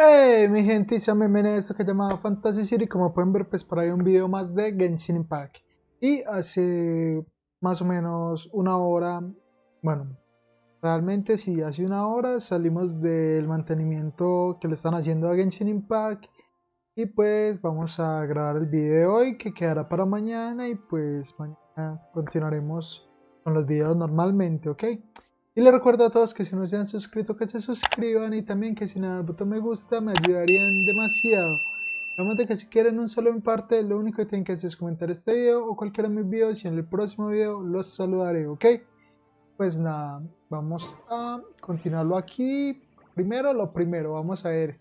Hey, mi gente, se me viene esto que se llama Fantasiciro y como pueden ver, pues por ahí un video más de Genshin Impact. Y hace más o menos una hora, bueno, realmente sí, hace una hora salimos del mantenimiento que le están haciendo a Genshin Impact. Y pues vamos a grabar el video de hoy que quedará para mañana y pues mañana continuaremos con los videos normalmente, ¿ok? Y les recuerdo a todos que si no se han suscrito que se suscriban y también que si le dan el botón me gusta me ayudarían demasiado. Además de que si quieren un saludo en parte, lo único que tienen que hacer es comentar este video o cualquiera de mis videos y en el próximo video los saludaré, ¿ok? Pues nada, vamos a continuarlo aquí. Primero lo primero, vamos a ver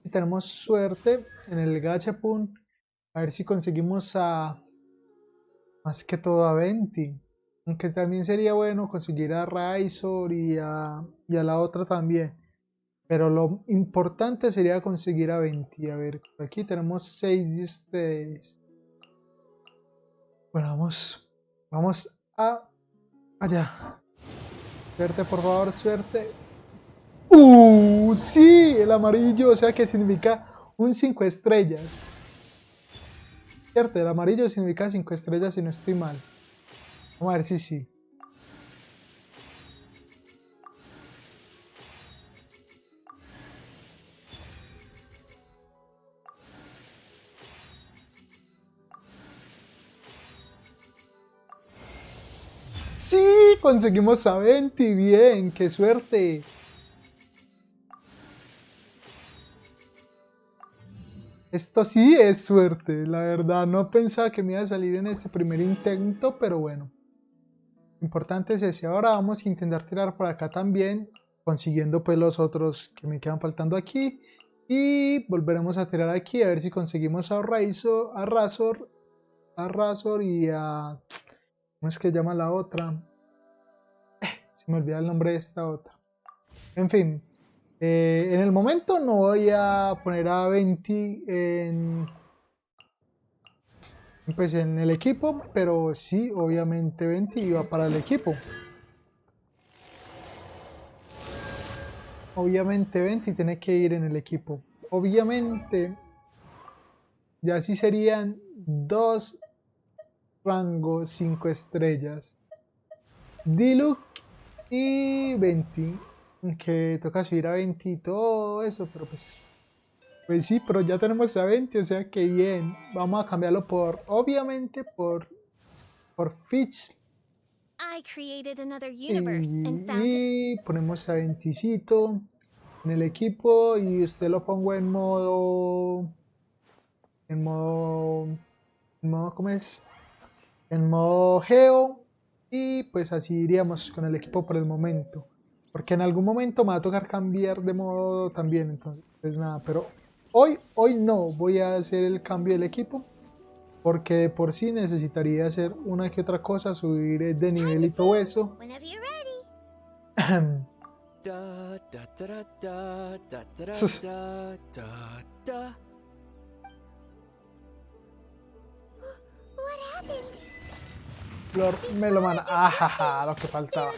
si tenemos suerte en el gachapon, a ver si conseguimos a más que todo a 20. Aunque también sería bueno conseguir a Razor y a la otra también. Pero lo importante sería conseguir a 20. A ver, por aquí tenemos 6 de ustedes. Bueno, vamos a allá. Suerte, por favor, suerte. Sí, el amarillo, o sea que significa un 5 estrellas. Cierto, el amarillo significa 5 estrellas si no estoy mal. Vamos a ver si sí. Sí, conseguimos a 20, bien, qué suerte. Esto sí es suerte, la verdad, no pensaba que me iba a salir en este primer intento, pero bueno. Lo importante es ese. Ahora vamos a intentar tirar por acá también, consiguiendo pues los otros que me quedan faltando aquí. Y volveremos a tirar aquí a ver si conseguimos a Razor y a... ¿Cómo es que se llama la otra? Se me olvida el nombre de esta otra. En fin, en el momento no voy a poner a 20 pues en el equipo, pero sí, obviamente 20 iba para el equipo. Obviamente 20 tiene que ir en el equipo. Obviamente, ya sí serían dos rangos 5 estrellas. Diluc y 20. Que toca subir a 20 y todo eso, pero pues sí, pero ya tenemos a 20, o sea que bien. Vamos a cambiarlo por, obviamente, por Fitch. Y ponemos a 20cito en el equipo y usted lo pongo en modo, ¿cómo es? En modo Geo. Y pues así iríamos con el equipo por el momento. Porque en algún momento me va a tocar cambiar de modo también. Entonces, pues nada, pero hoy no voy a hacer el cambio del equipo. Porque de por sí necesitaría hacer una que otra cosa, subir de nivel y todo eso. Flor melomana, ajaja, lo que faltaba.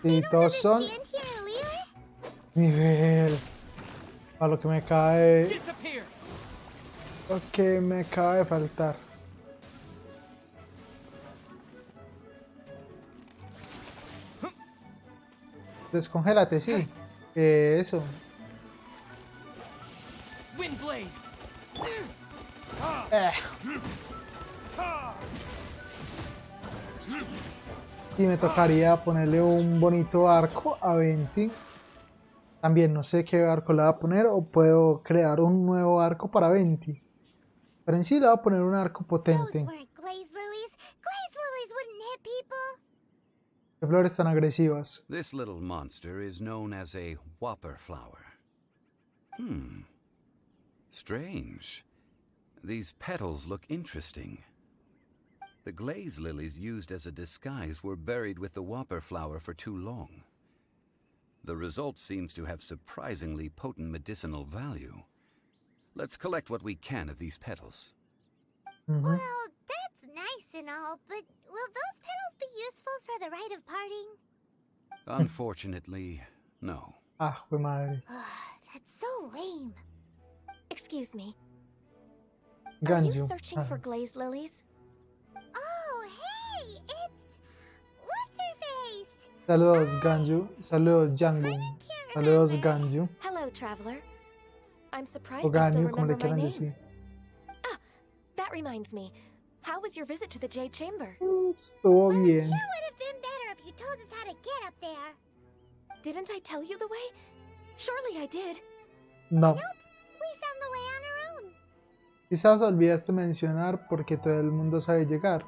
Y todos son nivel. A lo que me cae. Lo que me acaba de faltar. Descongélate, sí. Eso. Y me tocaría ponerle un bonito arco a 20. También no sé qué arco le voy a poner o puedo crear un nuevo arco para 20. Pero en sí le voy a poner un arco potente. ¿Qué flores tan agresivas? This little monster is known as a whopper flower. Strange. These petals look interesting. The glaze lilies used as a disguise were buried with the whopper flower for too long. The result seems to have surprisingly potent medicinal value. Let's collect what we can of these petals. Well, that's nice and all, but will those petals be useful for the rite of parting? Unfortunately, no. Ah, fue madre. That's so lame. Excuse me. Are you Ganju. searching for glaze lilies? Oh, hey, it's... What's her face? Saludos, Ganju. Saludos, Jangu. Saludos, Ganju. Hello, traveler. I'm O surprised you still Ganyu, como remember le my quieran name. decir. Ah, that reminds me. How was your visit to the Jade Chamber? Estuvo bien. Sure would have been better if you told us how to get up there. Didn't I tell you the way? Surely I did. No. Nope, we found the way on our own. Quizás olvidaste mencionar porque todo el mundo sabe llegar.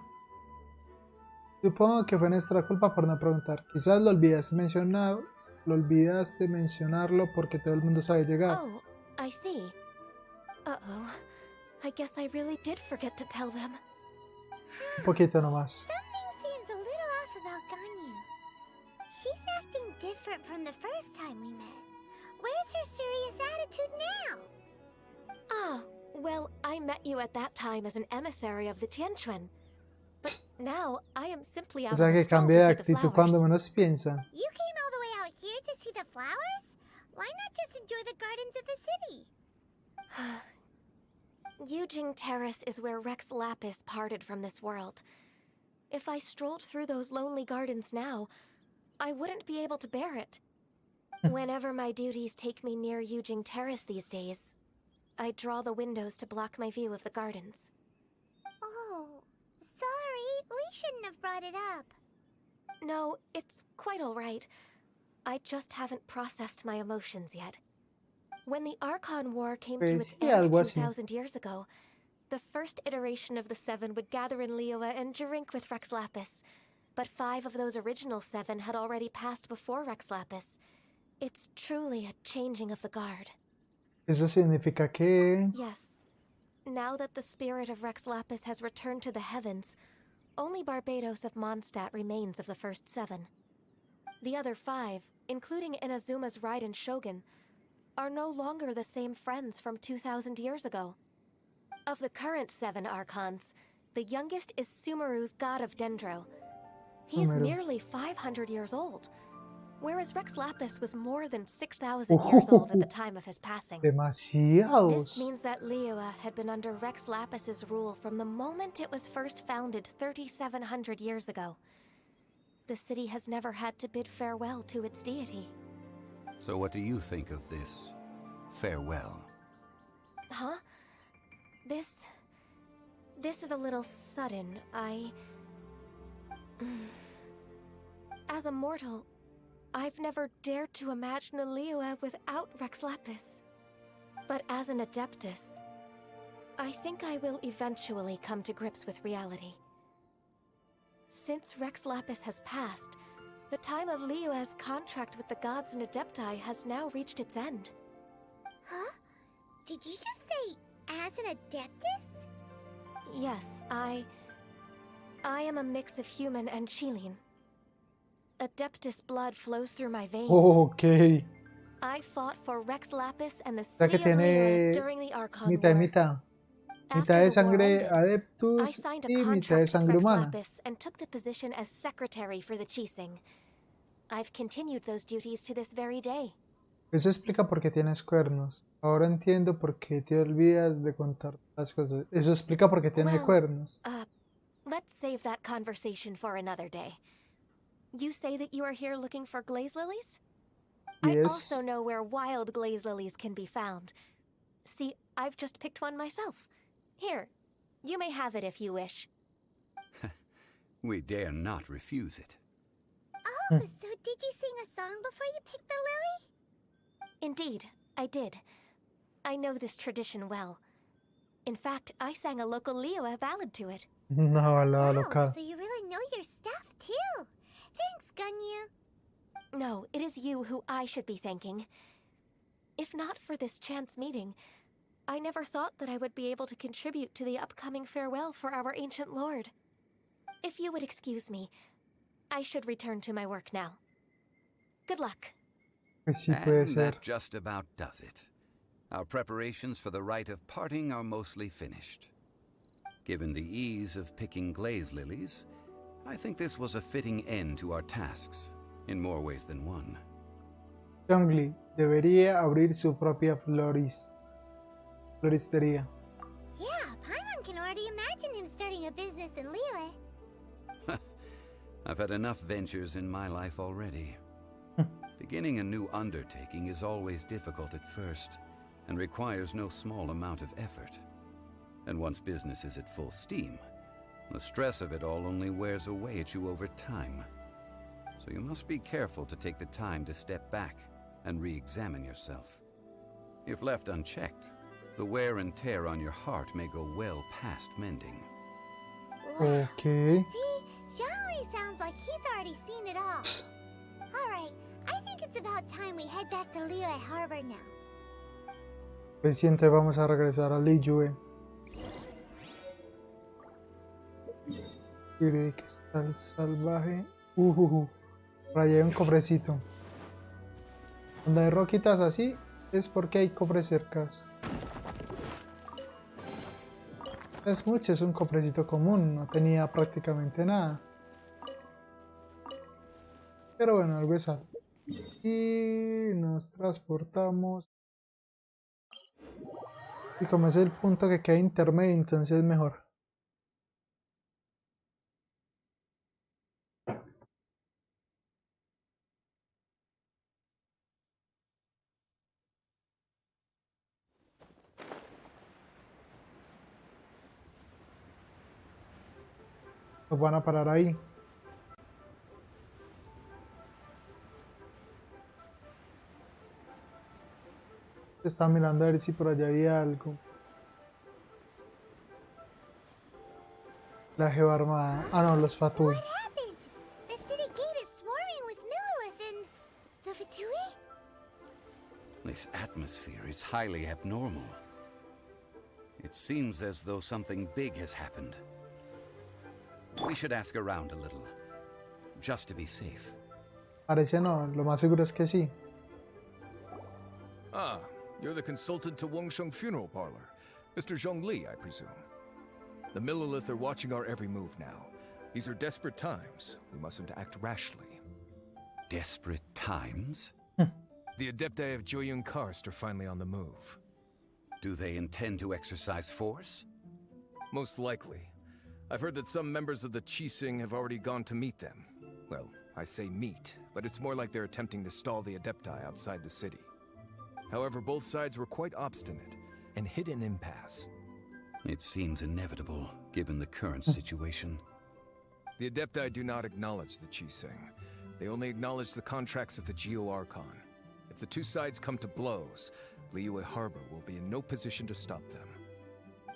Supongo que fue nuestra culpa por no preguntar. Quizás lo olvidaste mencionarlo porque todo el mundo sabe llegar. Oh, I see. Uh-oh. I guess I really did forget to tell them. Un poquito nomás. Something seems a little off about Ganyu. She's acting different from the first time we met. Where's her serious attitude now? Ah, well, I met you at that time as an emissary of the Tianquan. But now I am simply out O sea on a que stroll cambia de to see the actitud cuando flowers. menos piensa. You came all the way out here to see the flowers? Why not just enjoy the gardens of the city? Yujing Terrace is where Rex Lapis parted from this world. If I strolled through those lonely gardens now, I wouldn't be able to bear it. Whenever my duties take me near Yujing Terrace these days, I draw the windows to block my view of the gardens. Oh, sorry, we shouldn't have brought it up. No, it's quite all right. I just haven't processed my emotions yet. When the Archon War came to its Sí, end algo así. 2,000 years ago, the first iteration of the Seven would gather in Liyue and drink with Rex Lapis. But 5 of those original 7 had already passed before Rex Lapis. It's truly a changing of the guard. Eso significa que... Yes. Now that the spirit of Rex Lapis has returned to the heavens, only Barbados of Mondstadt remains of the first 7. The other 5, including Inazuma's Raiden Shogun, are no longer the same friends from 2,000 years ago. Of the current 7 Archons, the youngest is Sumeru's god of Dendro. He is Sumeru. merely 500 years old, whereas Rex Lapis was more than 6,000 years old at the time of his passing. This Demasiados. means that Liyue had been under Rex Lapis's rule from the moment it was first founded 3,700 years ago. The city has never had to bid farewell to its deity. So what do you think of this farewell? Huh? This is a little sudden. As a mortal, I've never dared to imagine a Liyue without Rex Lapis. But as an Adeptus, I think I will eventually come to grips with reality. Since Rex Lapis has passed, the time of Liyue's contract with the gods and Adepti has now reached its end. Huh? Did you just say, as an Adeptus? Yes, I am a mix of human and Chilean. Adeptus blood flows through my veins. Ok. I fought for Rex Lapis and the O sea que city of Liyue tiene during the Archon mitad y War. mitad. After Mitad de the war sangre ended, I adeptus signed a y mitad de contract with sangre Rex humana. Lapis and took the position as secretary for the Qixing. I've continued those duties to this very day. Eso explica por qué tienes cuernos. Ahora entiendo por qué te olvidas de contar las cosas. Eso explica por qué tiene Well, cuernos. Let's save that conversation for another day. You say that you are here looking for glaze lilies? I Yes. also know where wild glaze lilies can be found. See, I've just picked one myself. Here, you may have it if you wish. We dare not refuse it. Oh, so did you sing a song before you picked the lily? Indeed, I did. I know this tradition well. In fact, I sang a local Liyue ballad to it. Una balada local. So you really know your stuff, too. Thanks, Ganyu. No, it is you who I should be thanking. If not for this chance meeting, I never thought that I would be able to contribute to the upcoming farewell for our ancient lord. If you would excuse me, I should return to my work now. Good luck. Pues sí puede And ser. that just about does it. Our preparations for the rite of parting are mostly finished. Given the ease of picking glaze lilies, I think this was a fitting end to our tasks. in more ways than one. Zhongli debería abrir su propia floristería. Yeah, Paimon can already imagine him starting a business in Liyue. I've had enough ventures in my life already. Beginning a new undertaking is always difficult at first, and requires no small amount of effort. And once business is at full steam, the stress of it all only wears away at you over time. So you must be careful to take the time to step back and re-examine yourself. If left unchecked, the wear and tear on your heart may go well past mending. Wow. Okay. See, Zhongli sounds like he's already seen it all. Alright, I think it's about time we head back to Liyue Harbor now. Pues sí, entonces vamos a regresar a Liyue. Mire que está el salvaje. Por allá hay un cofrecito. Cuando hay roquitas así, es porque hay cofres cercas. Es mucho, es un cofrecito común, no tenía prácticamente nada. Pero bueno, algo es algo. Y nos transportamos. Y como es el punto que queda intermedio, entonces es mejor. Nos van a parar ahí. Estaba mirando a ver si por allá había algo. La jeva armada. Ah, no, los Fatui. What happened? The city gate is swarming with Millilith and the Fatui? This atmosphere is highly abnormal. It seems as though something big has happened. We should ask around a little, just to be safe. Parece no, lo más seguro es que sí. Ah, you're the consultant to Wangsheng Funeral Parlor. Mr. Zhongli, I presume. The Millilith are watching our every move now. These are desperate times. We mustn't act rashly. Desperate times? The Adepti of Joyun Karst are finally on the move. Do they intend to exercise force? Most likely. I've heard that some members of the Qixing have already gone to meet them. Well, I say meet, but it's more like they're attempting to stall the Adepti outside the city. However, both sides were quite obstinate and hit an impasse. It seems inevitable, given the current situation. The Adepti do not acknowledge the Qixing. They only acknowledge the contracts of the Geo-Archon. If the two sides come to blows, Liyue Harbor will be in no position to stop them.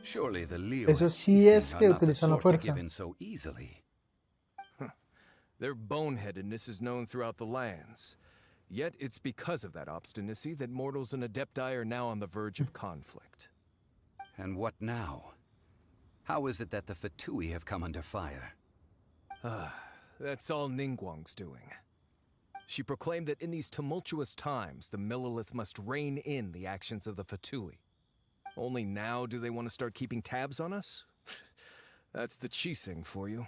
Surely the Liyue Eso sí es que are not the utilizan la sort to fuerza. give in so easily. Their boneheadedness is known throughout the lands. Yet it's because of that obstinacy that mortals and Adepti are now on the verge of conflict. And what now? How is it that the Fatui have come under fire? That's all Ningguang's doing. She proclaimed that in these tumultuous times, the Millilith must rein in the actions of the Fatui. Only now do they want to start keeping tabs on us? That's the Qixing for you.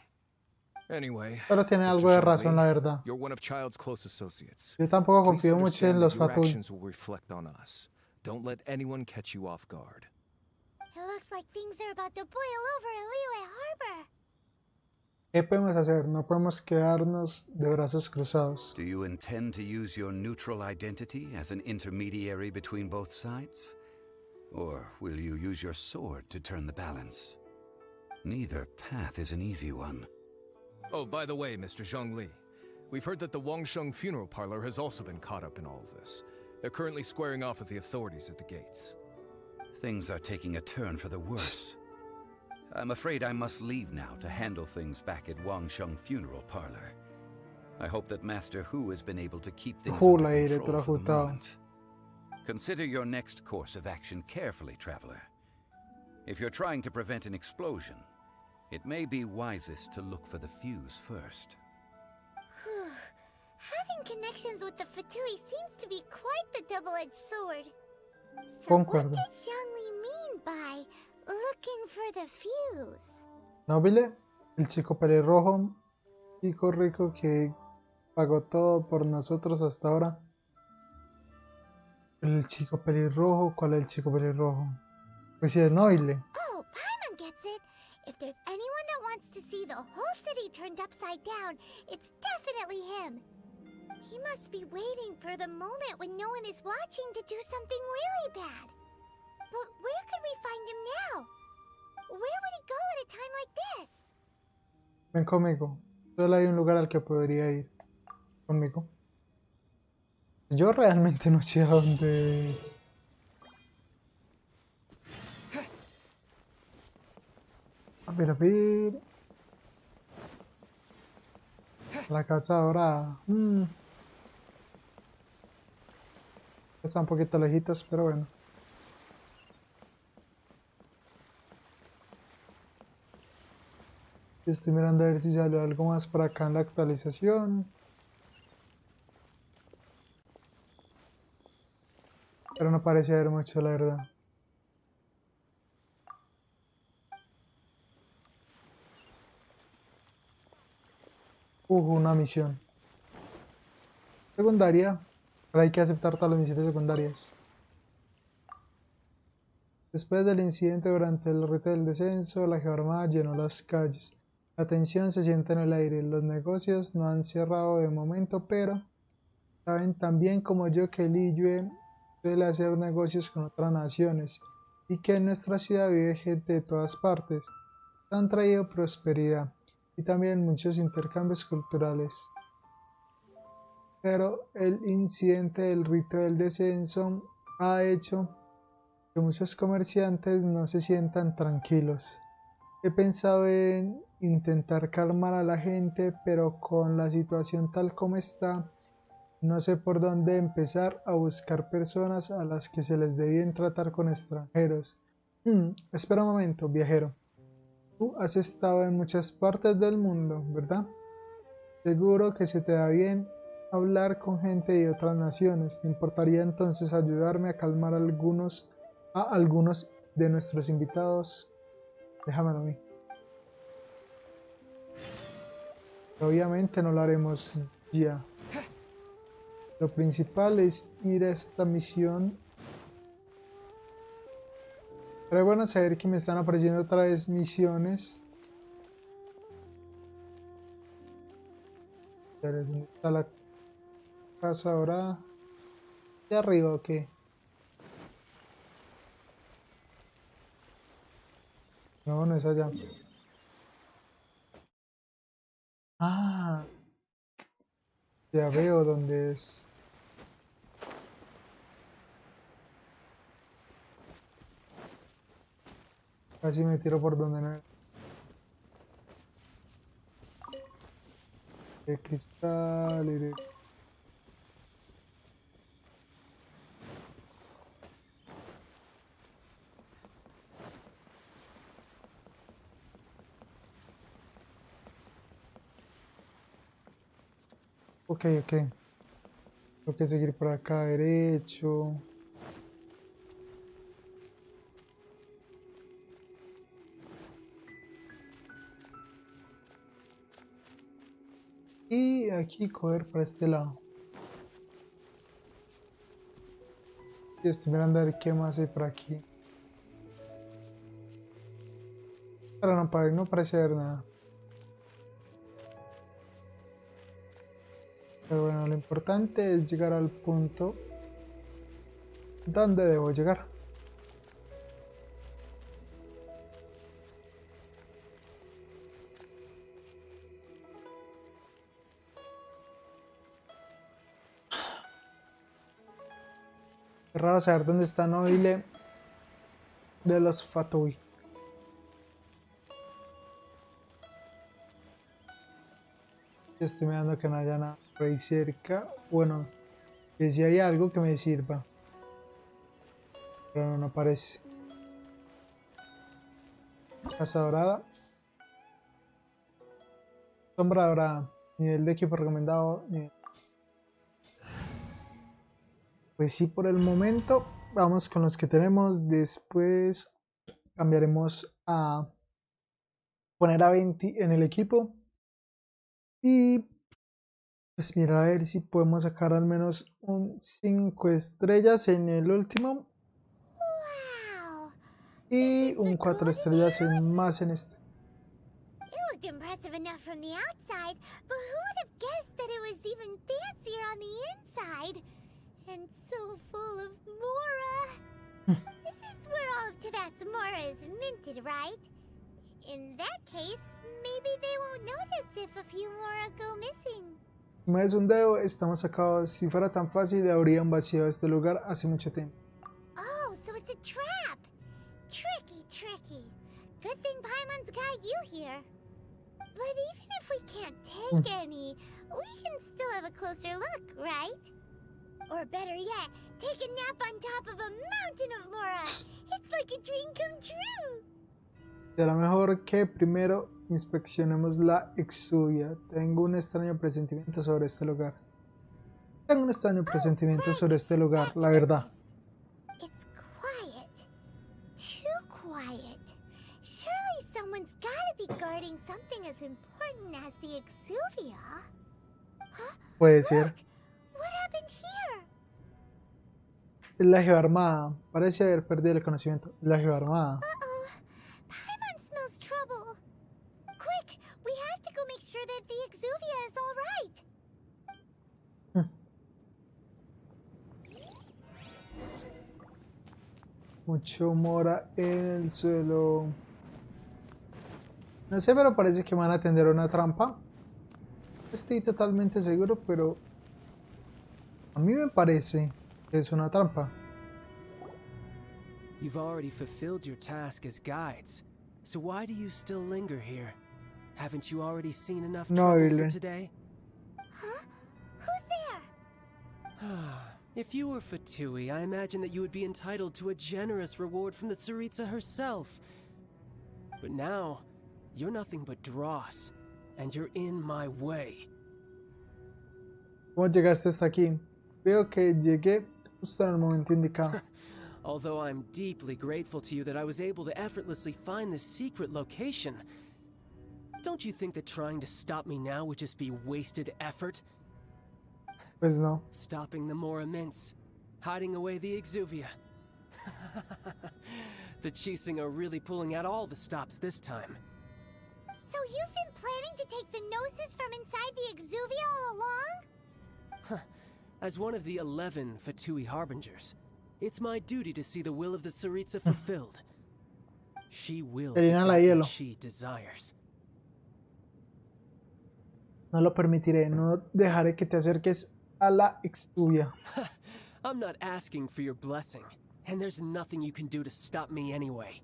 Anyway, Pero tiene Mr. algo de Zhongli, razón, la verdad. you're one of Child's close associates. Yo tampoco Please confío mucho en understand los that your Fatui. actions will reflect on us. Don't let anyone catch you off guard. It looks like things are about to boil over in Liyue Harbor. ¿Qué podemos hacer? No podemos quedarnos de brazos cruzados. Do you intend to use your neutral identity as an intermediary between both sides? Or will you use your sword to turn the balance? Neither path is an easy one. Oh, by the way, Mr. Zhongli, we've heard that the Wangsheng Funeral Parlor has also been caught up in all of this. They're currently squaring off with the authorities at the gates. Things are taking a turn for the worse. I'm afraid I must leave now to handle things back at Wangsheng Funeral Parlor. I hope that Master Hu has been able to keep things La under directora control for the Jutao. moment. Consider your next course of action carefully, traveler. If you're trying to prevent an explosion, it may be wisest to look for the fuse first. Whew. Having connections with the Fatui seems to be quite the double-edged sword. So what Concuerdo. does Zhongli mean by looking for the fuse? Nobile, el chico pelirrojo, chico rico que pagó todo por nosotros hasta ahora. El chico pelirrojo, ¿cuál es el chico pelirrojo? Pues sí, es Nobile. Oh, Paimon gets it. If there's anyone that wants to see the whole city turned upside down, it's definitely him. He must be waiting for the moment when no one is watching to do something really bad. But where could we find him now? Where would he go at a time like this? Ven conmigo. Solo hay un lugar al que podría ir. Conmigo. Yo realmente no sé a dónde es. A ver, a ver. La casa dorada. Está un poquito lejitos, pero bueno. Estoy mirando a ver si salió algo más por acá en la actualización. Pero no parece haber mucho, la verdad. Una misión. Secundaria. Pero hay que aceptar todas las misiones secundarias. Después del incidente durante el rito del descenso, la geoarmada llenó las calles. La tensión se siente en el aire. Los negocios no han cerrado de momento, pero saben tan bien como yo que Liyue suele hacer negocios con otras naciones y que en nuestra ciudad vive gente de todas partes. Han traído prosperidad y también muchos intercambios culturales. Pero el incidente del rito del descenso ha hecho que muchos comerciantes no se sientan tranquilos. He pensado en intentar calmar a la gente, pero con la situación tal como está, no sé por dónde empezar a buscar personas a las que se les dé bien tratar con extranjeros. Espera un momento, viajero. Tú has estado en muchas partes del mundo, ¿verdad? Seguro que se te da bien hablar con gente de otras naciones. ¿Te importaría entonces ayudarme a calmar a algunos de nuestros invitados? Déjamelo a mí. Obviamente no lo haremos ya. Lo principal es ir a esta misión. Pero es bueno saber que me están apareciendo otra vez misiones. ¿Dónde está la casa ahora? ¿De arriba o qué? No, no es allá. Ah, ya veo dónde es. Casi me tiro por donde no. El cristal. Ok, ok. Tengo que seguir por acá derecho. Y aquí coger para este lado. Y estoy mirando a ver qué más hay por aquí. Pero no parece haber nada. Pero bueno, lo importante es llegar al punto donde debo llegar. Es raro saber dónde está Nobile de los Fatui. Estoy mirando que no haya nada por ahí cerca. Bueno, que si hay algo que me sirva. Pero no aparece. Casa dorada. Sombra dorada. Nivel de equipo recomendado. Pues sí, por el momento vamos con los que tenemos. Después cambiaremos a poner a 20 en el equipo. Y Pues mira, a ver si podemos sacar al menos un 5 estrellas en el último Wow! y This is un the 4 golden estrellas arrow? más en este. It looked impressive enough from the outside, but who would have guessed that it was even fancier on the inside? And so full of Mora. This is where all of Tibet's Mora is minted, right? In that case, maybe they won't notice if a few Mora go missing. Si mueves un dedo, estamos sacados. Si fuera tan fácil, habrían vaciado este lugar hace mucho tiempo. Oh, so it's a trap! Tricky, tricky. Good thing Paimon's got you here. But even if we can't take any, we can still have a closer look, right? Or better yet, take a nap on top of a mountain of Mora. It's like a dream come true. Será mejor que primero inspeccionemos la exuvia. Tengo un extraño presentimiento sobre este lugar. Tengo un extraño presentimiento sobre este lugar, la verdad. It's quiet. Too quiet. Surely someone's gotta be guarding something as important as the exuvia. Huh? Puede ser. Look! What happened here? Es la jeva armada. Parece haber perdido el conocimiento. La jeva armada. Uh-oh. Paimon smells trouble. Quick! We have to go make sure that the exuvia is all right. Mucho mora en el suelo. No sé, pero parece que van a tender una trampa. No estoy totalmente seguro, pero a mí me parece que es una trampa. You've already fulfilled your task as guides, so why do you still linger here? Haven't you already seen enough trouble for Nobile. today? Huh? Who's there? If you were Fatui, I imagine that you would be entitled to a generous reward from the Tsaritsa herself. But now, you're nothing but dross, and you're in my way. ¿Cómo llegaste hasta aquí? Veo que llegué justo en el momento indicado. Although I'm deeply grateful to you that I was able to effortlessly find this secret location, don't you think that trying to stop me now would just be wasted effort? Pues no. Stopping the Mora Mints, hiding away the exuvia. The Chising are really pulling out all the stops this time. So you've been planning to take the Gnosis from inside the exuvia all along? As one of the 11 Fatui Harbingers, it's my duty to see the will of the Tsaritsa fulfilled. She will get Elena la that hielo. which she desires. No lo permitiré. No dejaré que te acerques a la exuvia. I'm not asking for your blessing, and there's nothing you can do to stop me anyway.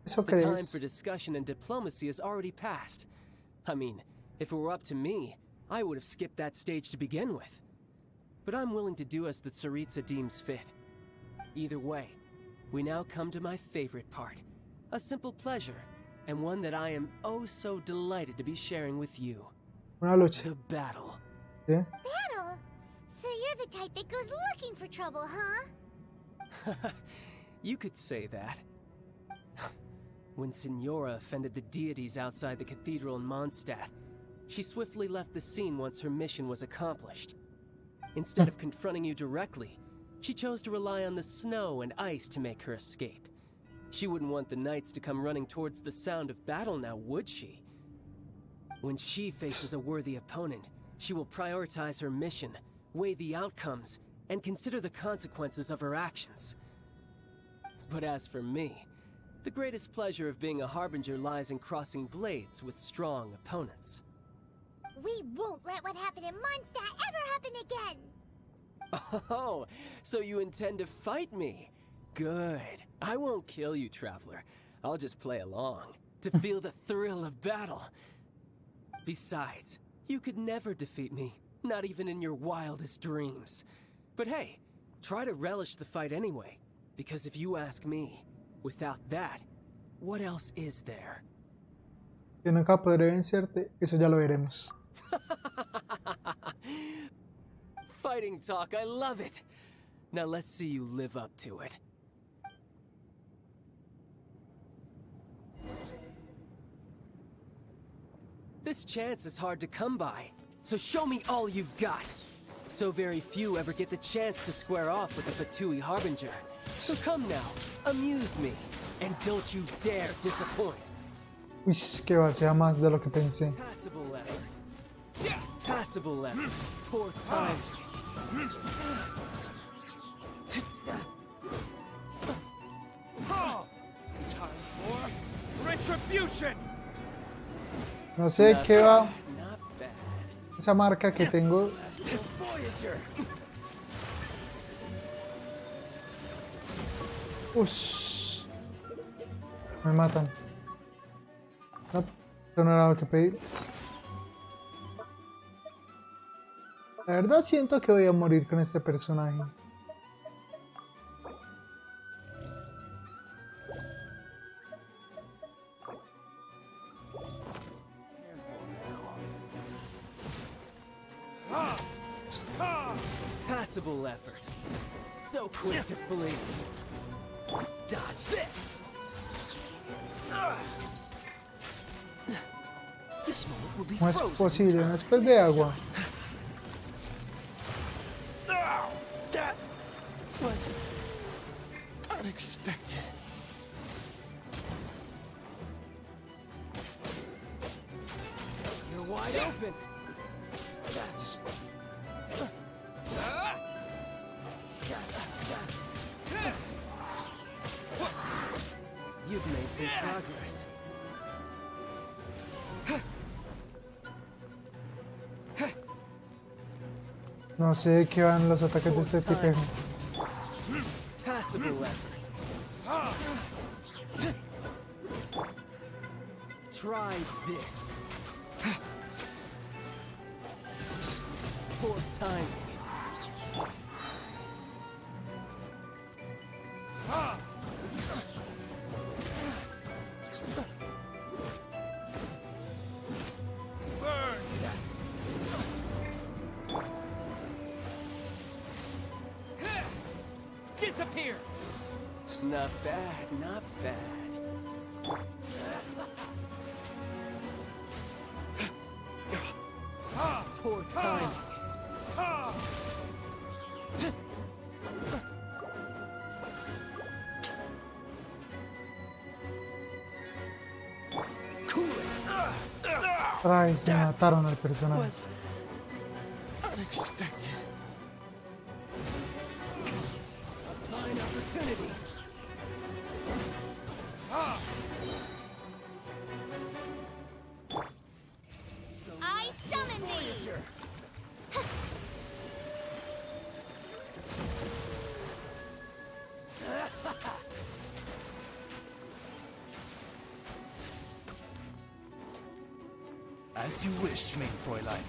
¿Eso The time crees? for discussion and diplomacy has already passed. I mean, if it were up to me, I would have skipped that stage to begin with. But I'm willing to do as the Tsaritsa deems fit. Either way, we now come to my favorite part. A simple pleasure, and one that I am oh so delighted to be sharing with you. Una lucha. The battle. ¿Sí? Battle? So you're the type that goes looking for trouble, huh? You could say that. When Signora offended the deities outside the cathedral in Mondstadt, she swiftly left the scene once her mission was accomplished. Instead of confronting you directly, she chose to rely on the snow and ice to make her escape. She wouldn't want the knights to come running towards the sound of battle now, would she? When she faces a worthy opponent, she will prioritize her mission, weigh the outcomes, and consider the consequences of her actions. But as for me, the greatest pleasure of being a Harbinger lies in crossing blades with strong opponents. We won't let what happened in Mondstadt ever happen again! Oh, so you intend to fight me? Good. I won't kill you, Traveler. I'll just play along, to feel the thrill of battle. Besides, you could never defeat me, not even in your wildest dreams. But hey, try to relish the fight anyway, because if you ask me, without that, what else is there? Yo nunca podré vencerte, eso ya lo veremos. Fighting talk, I love it! Now let's see you live up to it. This chance is hard to come by. So show me all you've got. So very few ever get the chance to square off with the Fatui Harbinger. So come now, amuse me, and don't you dare disappoint. Uy, que va, sea más de lo que pensé. Passable effort. Passable effort. Poor time. Time for retribution. No sé qué va Not bad. esa marca que tengo. Voyager. Ush. Me matan. No, eso no era lo que pedí. La verdad siento que voy a morir con este personaje. Passable effort. So quick to flee. Dodge this. This moment will be ¿Cómo es frozen. posible? Después de agua. That was unexpected. You're wide open. You've made some progress. No sé de qué van los ataques de este tipejo. Passable effort. Try this. Poor timing. Disappear. Not bad, not bad. Poor timing. Otra vez me mataron al personaje. Was unexpected. Fine opportunity. I summon thee! As you wish, mein Fräulein.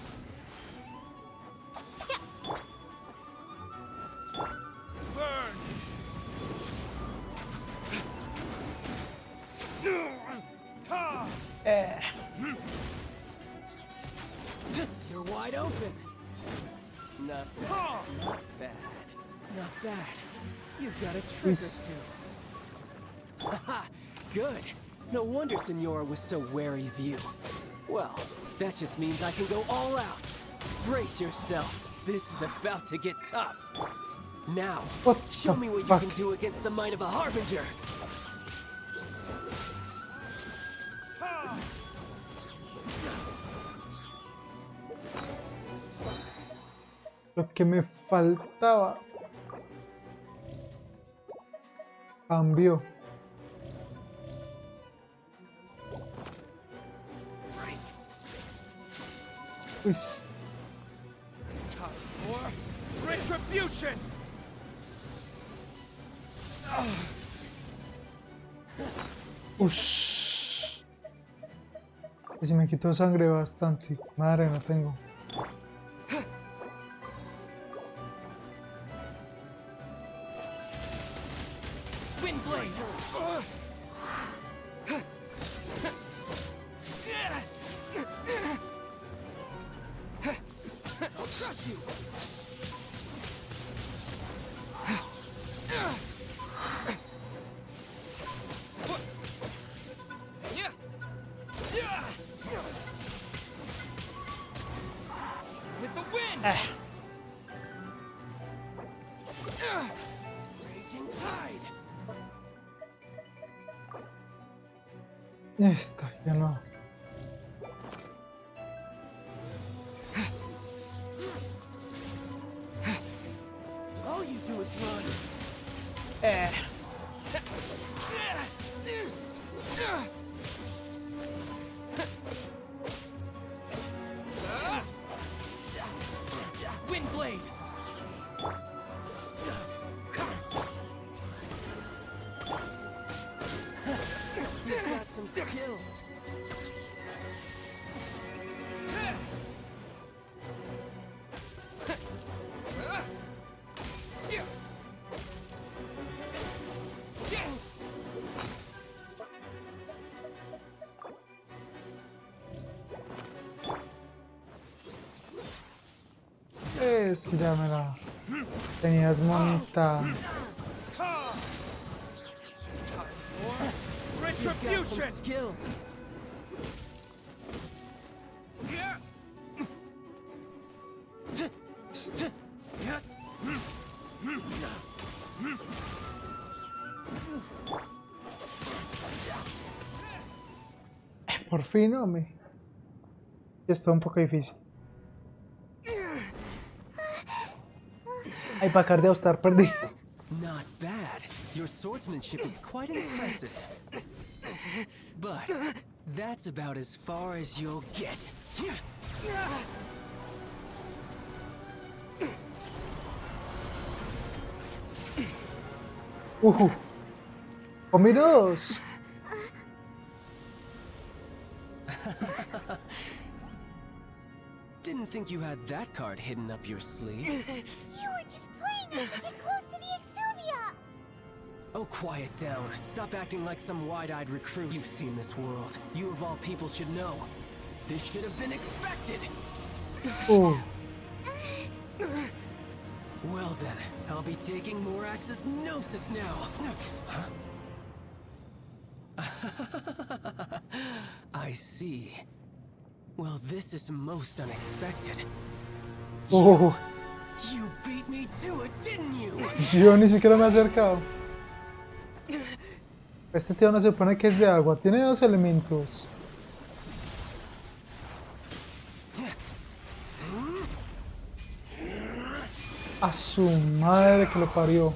Burn. You're wide open. Not bad, not bad, not bad. You've got a trick or two. Haha, good. No wonder Senora was so wary of you. Well, that just means I can go all out. Brace yourself. This is about to get tough. Now, What show the me what fuck? you can do against the might of a Harbinger. Lo que me faltaba. Cambió. Uy, Time for retribution. ush. Y se me quitó sangre bastante. Madre, no tengo. Wind blade. I'll crush you. Raging tide. Esto, ya no. All you do is run. Windblade. You've got some skills. Es que ya me la tenías montada. You've got some skills. Por fin, hombre. Esto es un poco difícil. Ay, para acá de estar perdí. Not bad. Your swordsmanship is quite impressive. But that's about as far as you'll get. Comí dos. Didn't think you had that card hidden up your sleeve. You were just playing us to get close to the Exuvia! Oh, quiet down. Stop acting like some wide-eyed recruit. You've seen this world. You of all people should know. This should have been expected. Oh, Well then, I'll be taking Morax's Gnosis now. Huh? I see. Well, this is most unexpected. oh. You beat me to it, didn't you? Yo ni siquiera me he acercado. Este tío no se supone que es de agua. Tiene dos elementos. A su madre que lo parió.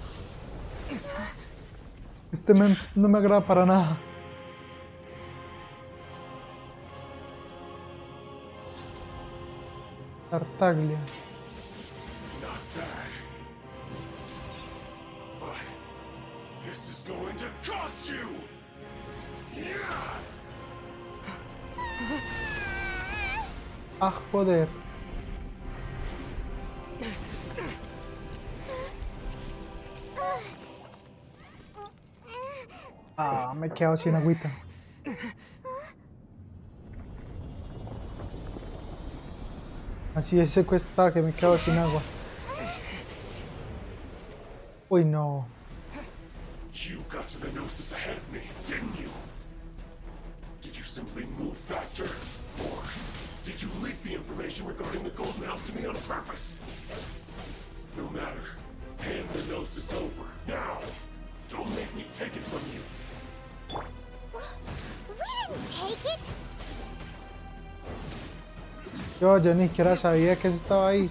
Este no me agrada para nada. Tartaglia. Not bad. But this is going to cost you! Ah, joder. Ah, me he quedado sin agüita. Así es secuestrada que me he quedado sin agua. Uy, no. You got to the Gnosis ahead of me, didn't you? Did you simply move faster? Or did you leak the information regarding the Golden House to me on purpose? No matter. Hand the Gnosis over, now! Don't make me take it from you! We didn't take it! Yo ni siquiera sabía que eso estaba ahí.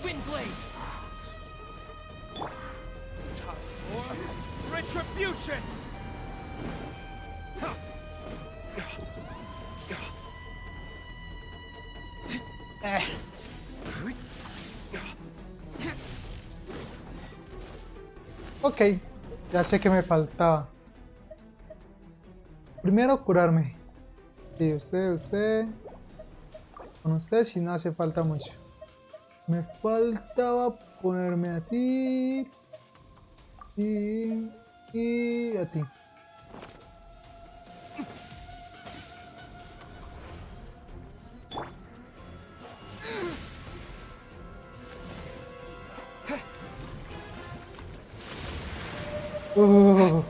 Windblade! Time for retribution! Ok, ya sé que me faltaba. Primero curarme. Sí, usted. Con usted sí no hace falta mucho. Me faltaba ponerme a ti. Y a ti. Uh.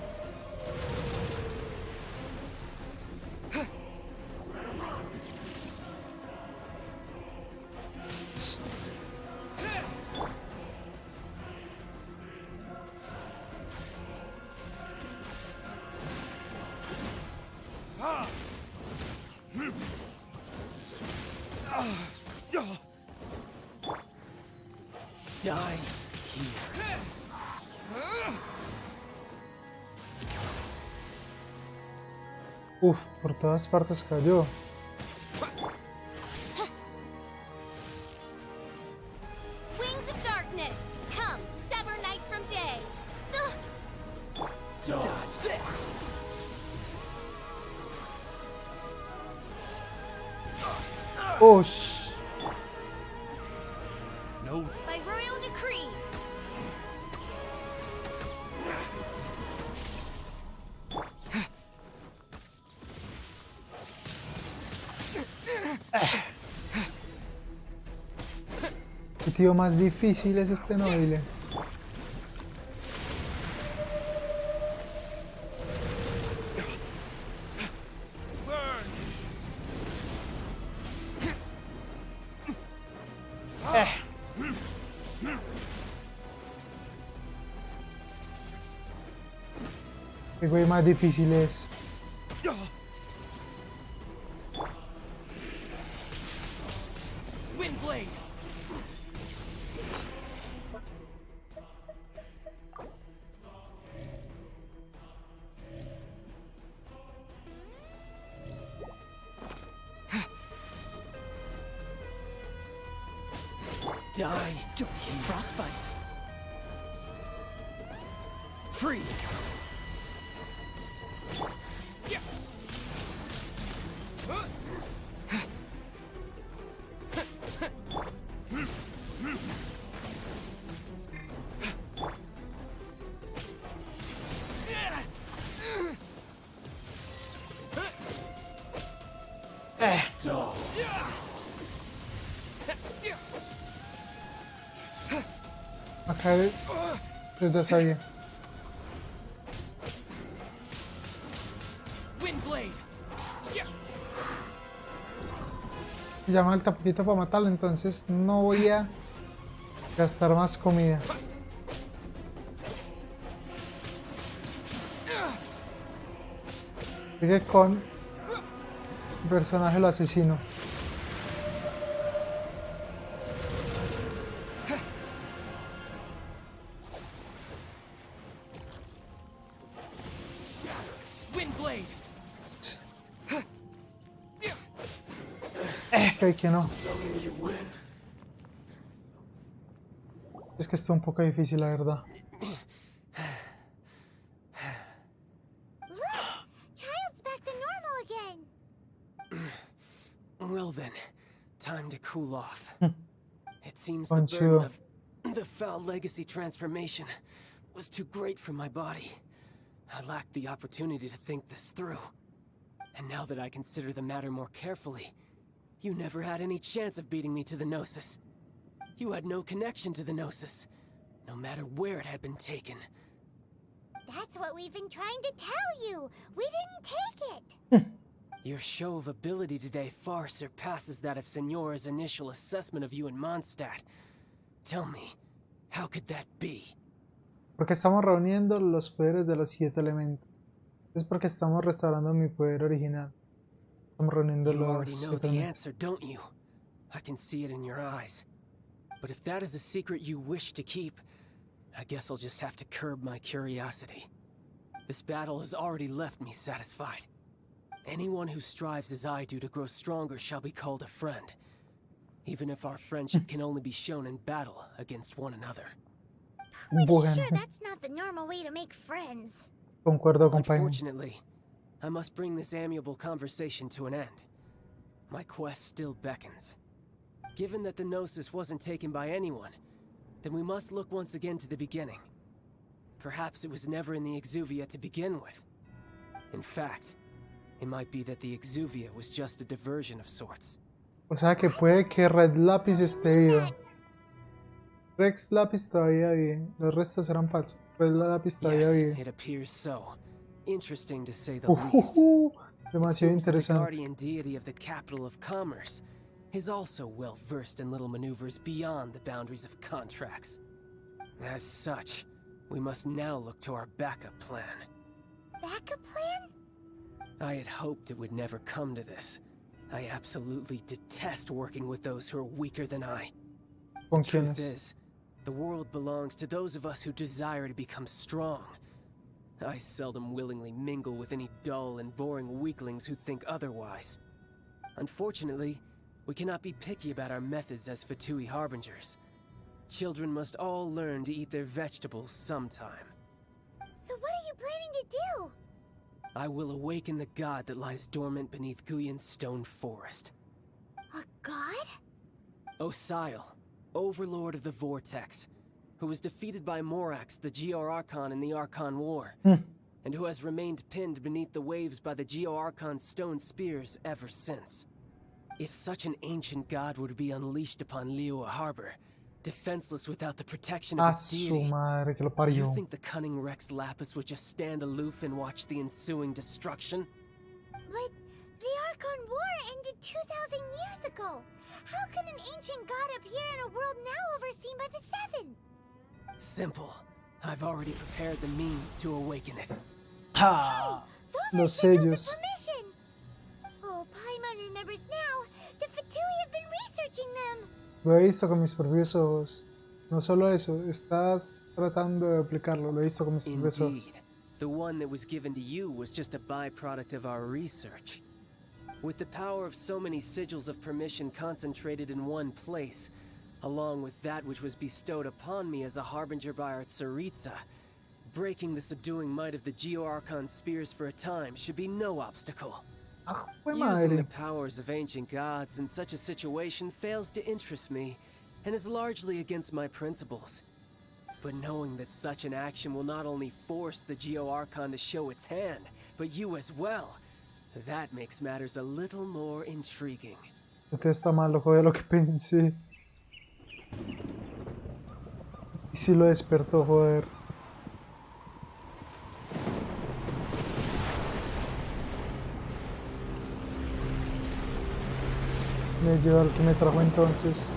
Die here. Uf, por todas partes cayó. Wings of darkness, come, sever night from day. Dodge this. Oh, sh. No. By royal decree. Qué tío más difícil es este Nobile. Qué güey más difícil es. Windblade. Die. Frostbite. Freeze. Acá yo ya sabía. Windblade. Ya me falta poquito para matarlo, entonces no voy a gastar más comida. Sigue con el personaje lo asesino. Windblade. Que no. Es que está un poco difícil, la verdad. Look! Child's back to normal again. Well then, time to cool off. It seems the Mucho. burden of the foul legacy transformation was too great for my body. I lacked the opportunity to think this through. And now that I consider the matter more carefully, you never had any chance of beating me to the Gnosis. You had no connection to the Gnosis, no matter where it had been taken. That's what we've been trying to tell you. We didn't take it. Your show of ability today far surpasses that of Signora's initial assessment of you in Mondstadt. Tell me, how could that be? Porque estamos reuniendo los poderes de los 7 elementos. Es porque estamos restaurando mi poder original. Estamos reuniendo You los already know 7 the elementos. answer, don't you? I can see it in your eyes. But if that is a secret you wish to keep, I guess I'll just have to curb my curiosity. This battle has already left me satisfied. Anyone who strives as I do to grow stronger shall be called a friend, even if our friendship can only be shown in battle against one another. Pretty Bueno, sure that's not the normal way to make friends. concuerdo con Paimon. Unfortunately, I must bring this amiable conversation to an end. My quest still beckons. Given that the Gnosis wasn't taken by anyone, then we must look once again to the beginning. Perhaps it was never in the Exuvia to begin with. In fact, it might be that the Exuvia was just a diversion of sorts. O sea que puede que Red Lapis esté vivo. Rex Lapis todavía vive. Los restos eran falsos. Pues la pista de Yes, vida. it appears so. Interesting to say the least. It Demasiado seems that the interesante. guardian deity of the capital of commerce is also well versed in little maneuvers beyond the boundaries of contracts. As such, we must now look to our backup plan. Backup plan? I had hoped it would never come to this. I absolutely detest working with those who are weaker than I. ¿Con The truth quiénes? is, the world belongs to those of us who desire to become strong. I seldom willingly mingle with any dull and boring weaklings who think otherwise. Unfortunately, we cannot be picky about our methods as Fatui Harbingers. Children must all learn to eat their vegetables sometime. So what are you planning to do? I will awaken the god that lies dormant beneath Guyon's stone forest. A god? Osial, overlord of the Vortex, who was defeated by Morax, the Geo-Archon in the Archon War, and who has remained pinned beneath the waves by the Geo-Archon's stone spears ever since. If such an ancient god were to be unleashed upon Liyue Harbor, defenseless without the protection of A its su deity, madre que lo do you parió. think the cunning Rex Lapis would just stand aloof and watch the ensuing destruction? But the Archon War ended 2,000 years ago. How can an ancient god appear in a world now overseen by the Seven? Simple. I've already prepared the means to awaken it. ¡Ja! Those Los are sigils sellos. of permission. Oh, Paimon remembers now. The Fatui have been researching them. Lo he visto con mis propios ojos. No solo eso, estás tratando de aplicarlo. Lo he visto con mis propios ojos. Indeed. The one that was given to you was just a byproduct of our research. With the power of so many sigils of permission concentrated in one place, along with that which was bestowed upon me as a harbinger by our Tsaritsa, breaking the subduing might of the Geo-Archon spears for a time should be no obstacle. ¡Ah, jue Using the madre! powers of ancient gods in such a situation fails to interest me, and is largely against my principles. But knowing that such an action will not only force the Geo-Archon to show its hand, but you as well, that makes matters a little more intriguing. Esto está más loco de lo que pensé. Y si lo despertó, joder. Me lleva al que me trajo entonces.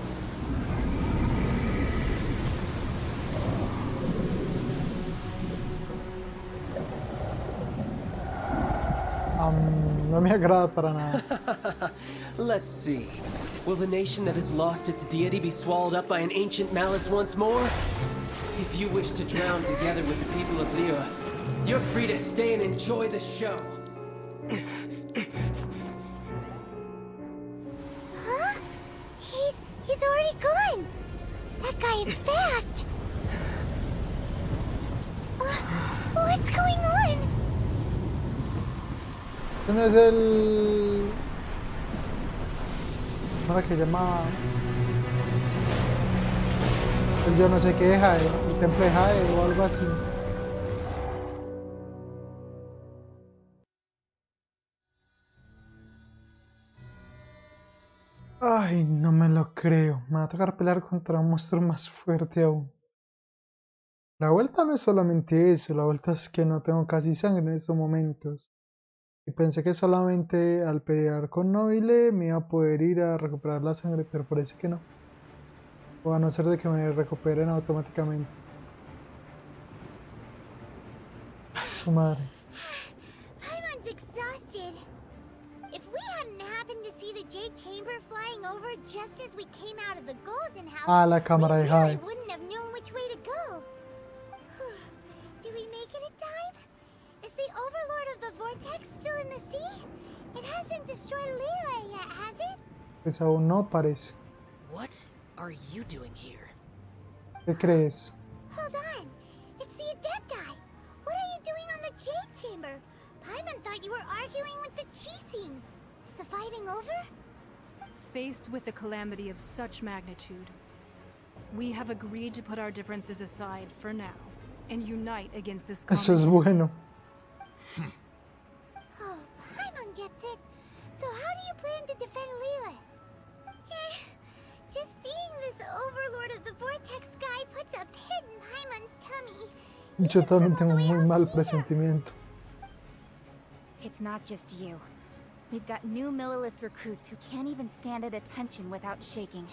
No me agrada para nada. Let's see. Will the nation that has lost its deity be swallowed up by an ancient malice once more? If you wish to drown together with the people of Liyue, you're free to stay and enjoy the show. Huh? He's already gone. That guy is fast. What's going on? ¿Quién es el...? ¿Cómo era que llamaba? El yo no sé qué Jae, el templo de Jae o algo así. Ay, no me lo creo. Me va a tocar pelear contra un monstruo más fuerte aún. La vuelta no es solamente eso, la vuelta es que no tengo casi sangre en estos momentos. Y pensé que solamente al pelear con Nobile me iba a poder ir a recuperar la sangre, pero parece que no. O a no ser de que me recuperen automáticamente. Ay, su madre. Paimon's exhausted. If we hadn't happened to see the Jade Chamber flying over just as we came out of the Golden House, Ah, la cámara we de really Jae. wouldn't have known which way to go. Did we make it in time? Is the Overlord of the Vortex still in the sea? It hasn't destroyed Liyue yet, has it? Pues aún no parece. What are you doing here? ¿Qué crees? Hold on. It's the Adept guy. What are you doing on the Jade Chamber? Paimon thought you were arguing with the Chising. Is the fighting over? Faced with a calamity of such magnitude, we have agreed to put our differences aside for now and unite against this Eso es common bueno. Oh, Paimon gets it. So how do you plan to defend Liyue? Just seeing this Overlord of the Vortex guy puts a pit in Paimon's tummy. Yo también tengo un muy mal presentimiento. It's not just you. We've got new Millilith recruits who can't even stand at attention without shaking.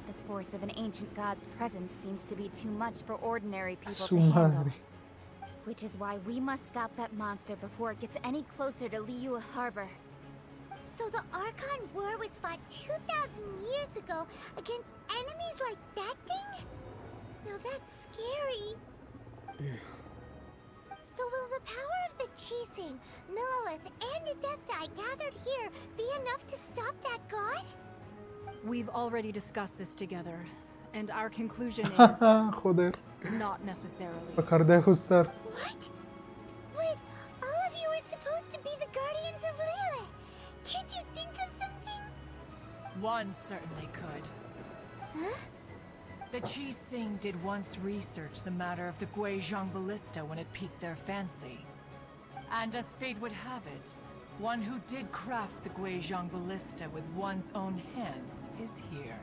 The force of an ancient god's presence seems to be too much for ordinary people Su to handle. madre. Which is why we must stop that monster before it gets any closer to Liyue Harbor. So the Archon War was fought 2,000 years ago against enemies like that thing? Now that's scary. So will the power of the Chising, Millilith, and Adepti gathered here be enough to stop that god? We've already discussed this together, and our conclusion is Joder. not necessarily. Acabar de ajustar. What? But all of you were supposed to be the guardians of Liyue. Can't you think of something? One certainly could. Huh? The Chising did once research the matter of the Guizhong Ballista when it piqued their fancy. And as fate would have it, one who did craft the Guizhong Ballista with one's own hands is here.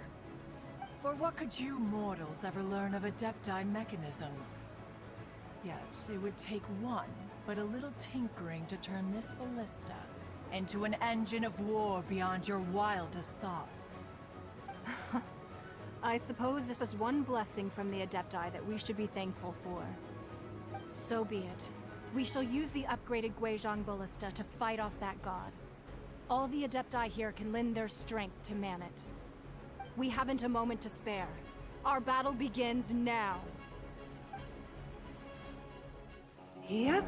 For what could you mortals ever learn of Adepti mechanisms? Yet, it would take one, but a little tinkering to turn this ballista into an engine of war beyond your wildest thoughts. I suppose this is one blessing from the Adepti that we should be thankful for. So be it. We shall use the upgraded Guizhong Ballista to fight off that god. All the Adepti here can lend their strength to man it. We haven't a moment to spare. Our battle begins now. Yep.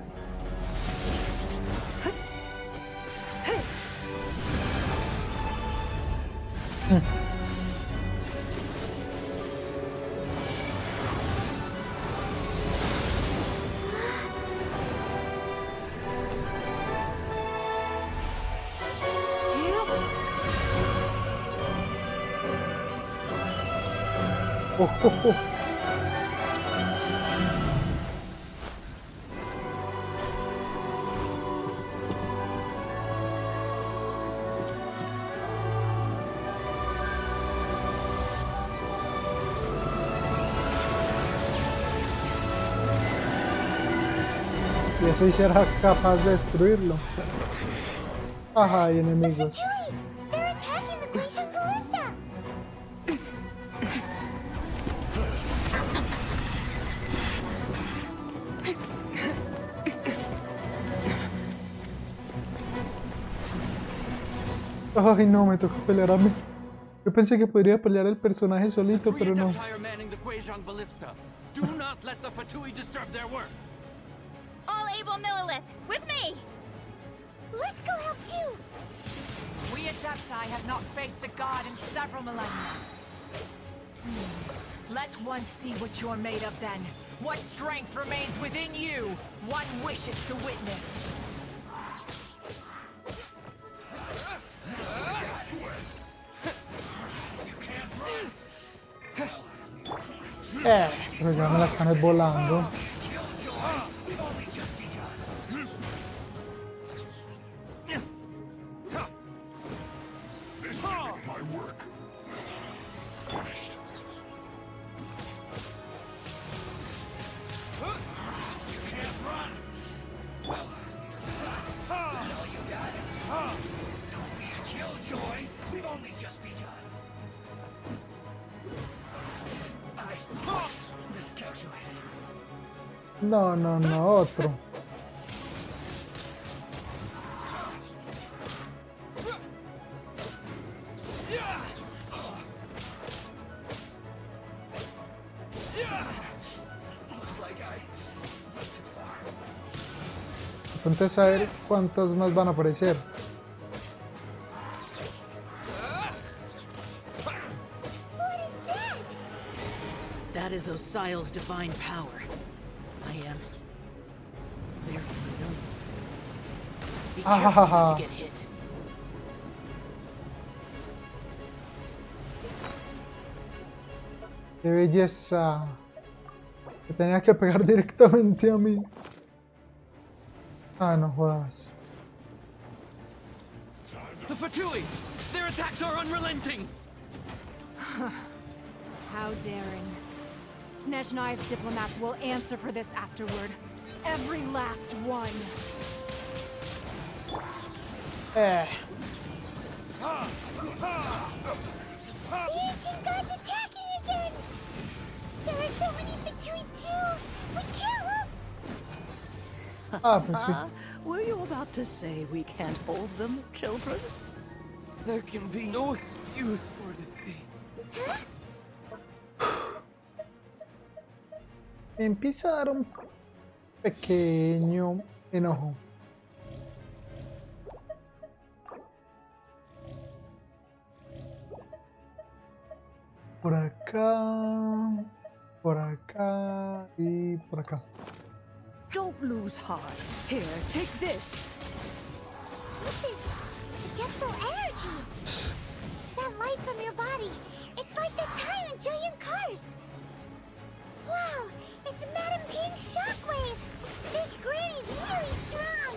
Oh, oh, oh. Y eso hiciera capaz de destruirlo. Ajá, hay enemigos. They're attacking the Guizhong Ballista! Ay no, me toca pelear a mí. Yo pensé que podría pelear el personaje solito, pero no. All able Millilith, with me! Let's go help too! We Adepti have not faced a god in several millennia. Let one see what you're made of then. What strength remains within you? One wishes to witness. Pero ya me la están volando. No, no, no, otro. Ponte a saber cuántos más van a aparecer. That is Osial's divine power. I am very familiar. Be careful not to get hit. ¡Qué belleza! Que tenía que pegar directamente a mí. Ah, no jodas. The Fatui! Their attacks are unrelenting! How daring. Snezhnai's diplomats will answer for this afterward. Every last one. The ancient gods attacking again! There are so many Fatui too! We can't Pues sí. Were you about to say we can't hold them, children? There can be no excuse for defeat. Me empieza a dar un pequeño enojo. Por acá y por acá. Don't lose heart. Here, take this. This is adeptal energy! That light from your body, it's like that time in Julian Karst! Wow, it's Madame Ping's shockwave! This granny's really strong!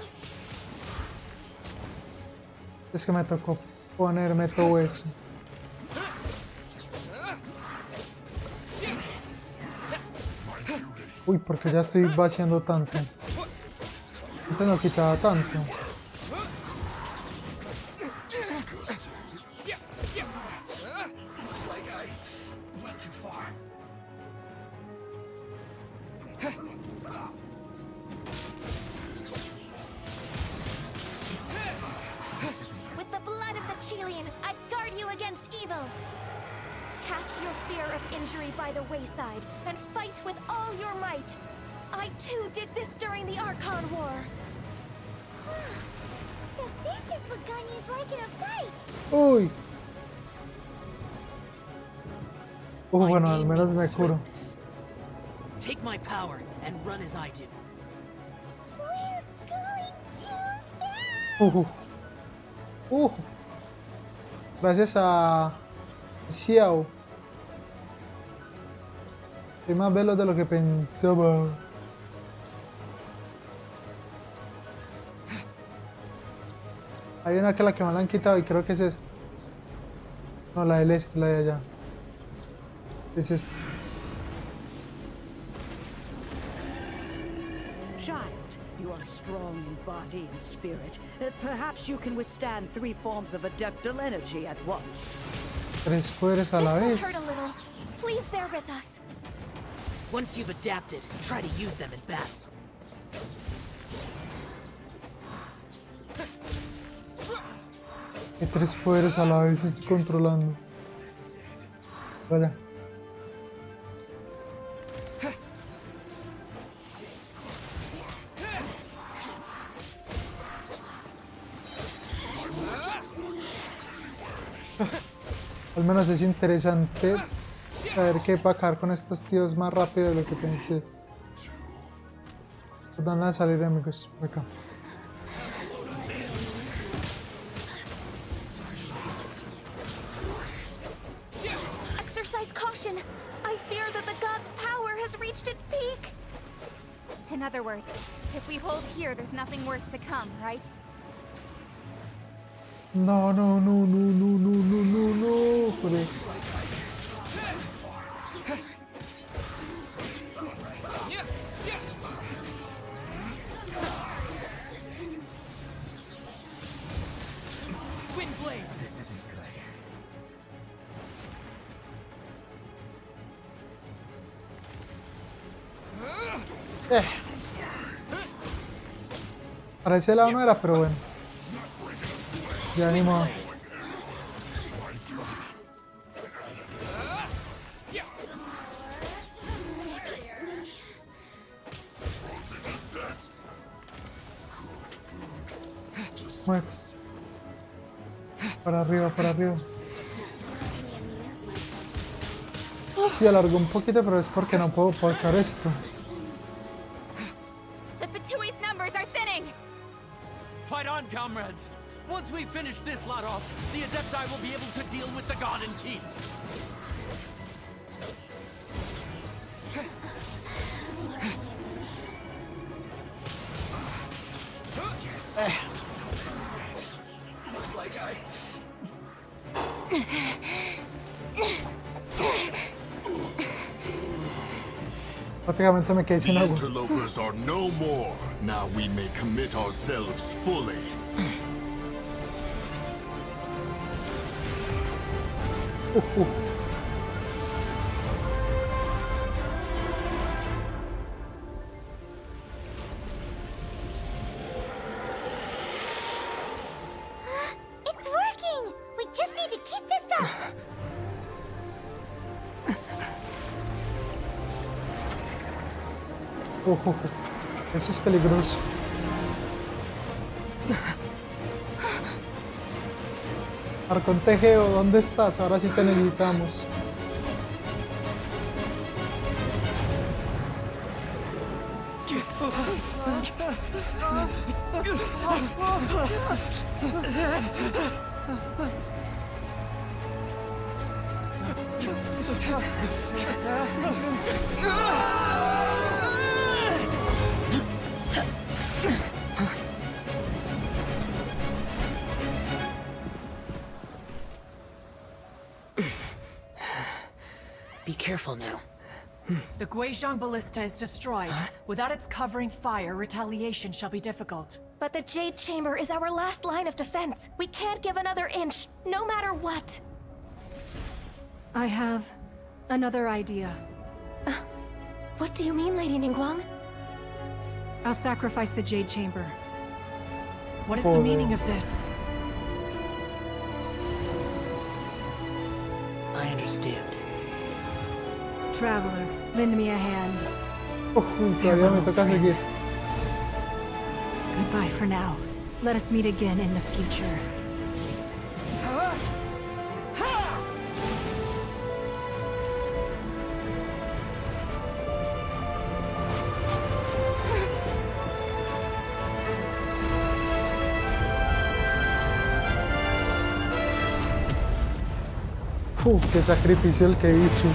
Es que me tocó ponerme todo eso. Uy, porque ya estoy vaciando tanto. Antes no quitaba tanto. With the blood of the Chilean, I guard you against evil. Cast your fear of injury by the wayside and fight with all your might. I too did this during the Archon War. So this is what Ganya's like in a fight! Uy. My Bueno, al name menos me means curo. swiftness. Take my power and run as I do. We're going too fast! Gracias a Xiao. Soy más veloz de lo que pensaba. Hay una que me la han quitado y creo que es esta. No, la del este, la de allá. Es esta. Child, you are strong in body and spirit. Perhaps you can withstand 3 forms of adeptal energy at once. 3 poderes a la This will vez. hurt a little. Please bear with us. Once you've adapted, try to use them in battle. Que 3 poderes a la vez estoy controlando. Vaya. Al menos es interesante saber qué pagar con estos tíos más rápido de lo que pensé. Van a salir amigos por acá. Exercise caution. I fear that the god's power has reached its peak. In other words, if we hold here, there's nothing worse to come, right? No, no, no, no, no, no, no, no, no, joder. Windblade! This isn't good. Para ese lado no era, pero bueno. Ya ni modo. Bueno. Para arriba, para arriba. Sí, alargó un poquito, pero es porque no puedo pasar esto. The Fatui's numbers are thinning! Fight on, comrades! Once we finish this lot off, the Adepti will be able to deal with the god in peace. Looks like I... Prácticamente me quedé sin The agua. interlopers are no more. Now we may commit ourselves fully. It's working! We just need to keep this up! Eso es peligroso. Arcontejeo, ¿dónde estás? Ahora sí te necesitamos. Be careful now. The Guizhong Ballista is destroyed. Without its covering fire, retaliation shall be difficult. But the Jade Chamber is our last line of defense. We can't give another inch, no matter what. I have another idea. What do you mean, Lady Ningguang? I'll sacrifice the Jade Chamber. What is the meaning of this? I understand. Traveler, lend me a hand. Todavía me toca seguir. Goodbye for now. Let us meet again in the future. Qué sacrificio el que hizo.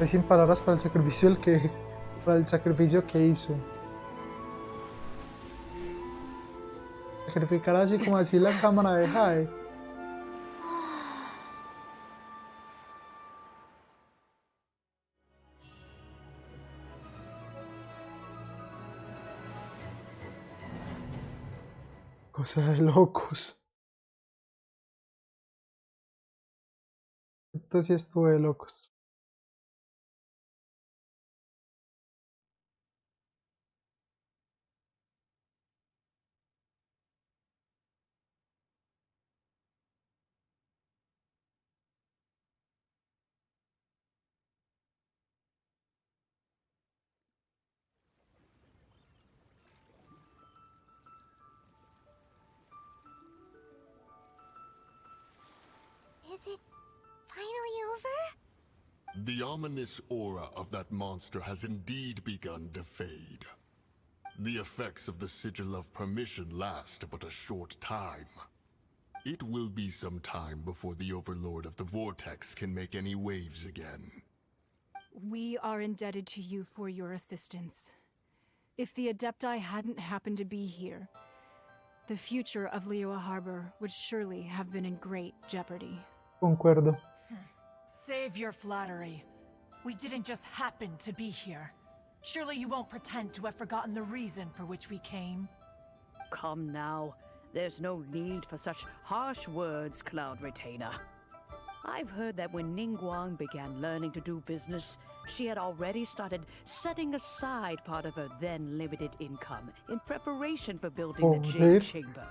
Hay sin palabras para el sacrificio que hizo. Sacrificar así como así la cámara de Jae. Cosa de locos. Esto sí estuvo de locos. Is it finally over? The ominous aura of that monster has indeed begun to fade. The effects of the Sigil of Permission last but a short time. It will be some time before the Overlord of the Vortex can make any waves again. We are indebted to you for your assistance. If the Adepti hadn't happened to be here, the future of Liyue Harbor would surely have been in great jeopardy. Concuerdo. Save your flattery. We didn't just happen to be here. Surely you won't pretend to have forgotten the reason for which we came. Come now. There's no need for such harsh words, Cloud Retainer. I've heard that when Ningguang began learning to do business, she had already started setting aside part of her then limited income in preparation for building the Jade Chamber.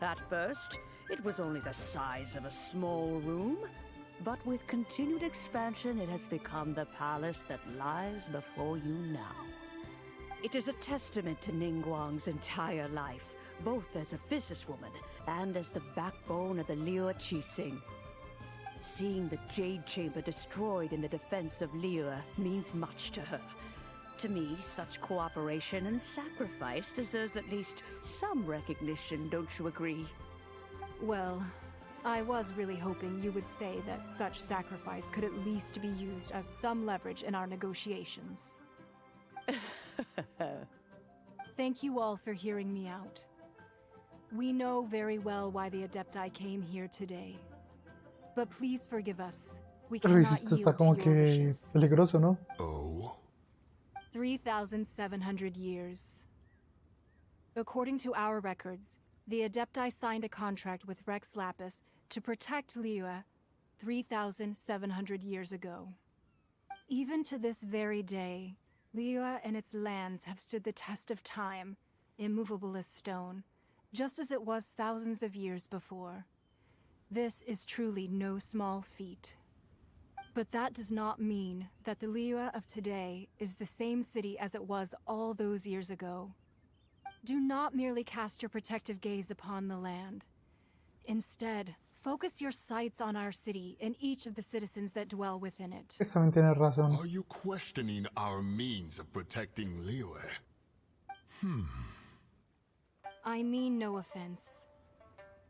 At first, it was only the size of a small room, but with continued expansion, it has become the palace that lies before you now. It is a testament to Ningguang's entire life, both as a businesswoman and as the backbone of the Liyue Qixing. Seeing the Jade Chamber destroyed in the defense of Liyue means much to her. To me, such cooperation and sacrifice deserves at least some recognition, don't you agree? Well, I was really hoping you would say that such sacrifice could at least be used as some leverage in our negotiations. Thank you all for hearing me out. We know very well why the Adepti came here today. But please forgive us. We Pero cannot esto yield está to como your que wishes. peligroso, ¿no? Oh? 3,700 years. According to our records, the Adepti signed a contract with Rex Lapis to protect Liyue 3,700 years ago. Even to this very day, Liyue and its lands have stood the test of time, immovable as stone, just as it was thousands of years before. This is truly no small feat. But that does not mean that the Liyue of today is the same city as it was all those years ago. Do not merely cast your protective gaze upon the land. Instead, focus your sights on our city and each of the citizens that dwell within it. Esta también tiene razón. Are you questioning our means of protecting Liyue? I mean no offense.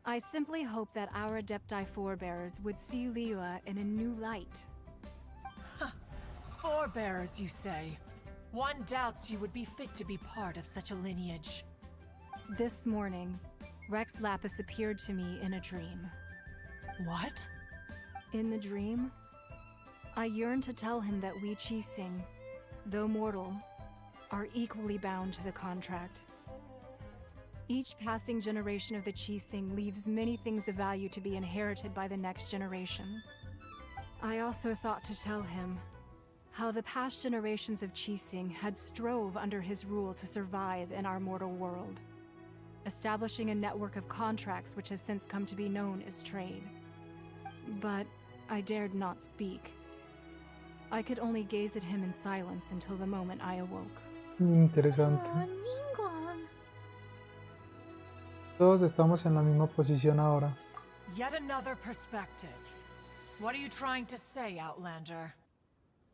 I simply hope that our Adepti forebears would see Liyue in a new light. Forebearers, you say? One doubts you would be fit to be part of such a lineage. This morning, Rex Lapis appeared to me in a dream. What? In the dream, I yearned to tell him that we Qixing, though mortal, are equally bound to the contract. Each passing generation of the Qixing leaves many things of value to be inherited by the next generation. I also thought to tell him how the past generations of Qixing had strove under his rule to survive in our mortal world, establishing a network of contracts which has since come to be known as trade. But I dared not speak. I could only gaze at him in silence until the moment I awoke. Interesante. Oh, Ningguang. Todos estamos en la misma posición ahora. Yet another perspective. What are you trying to say, Outlander?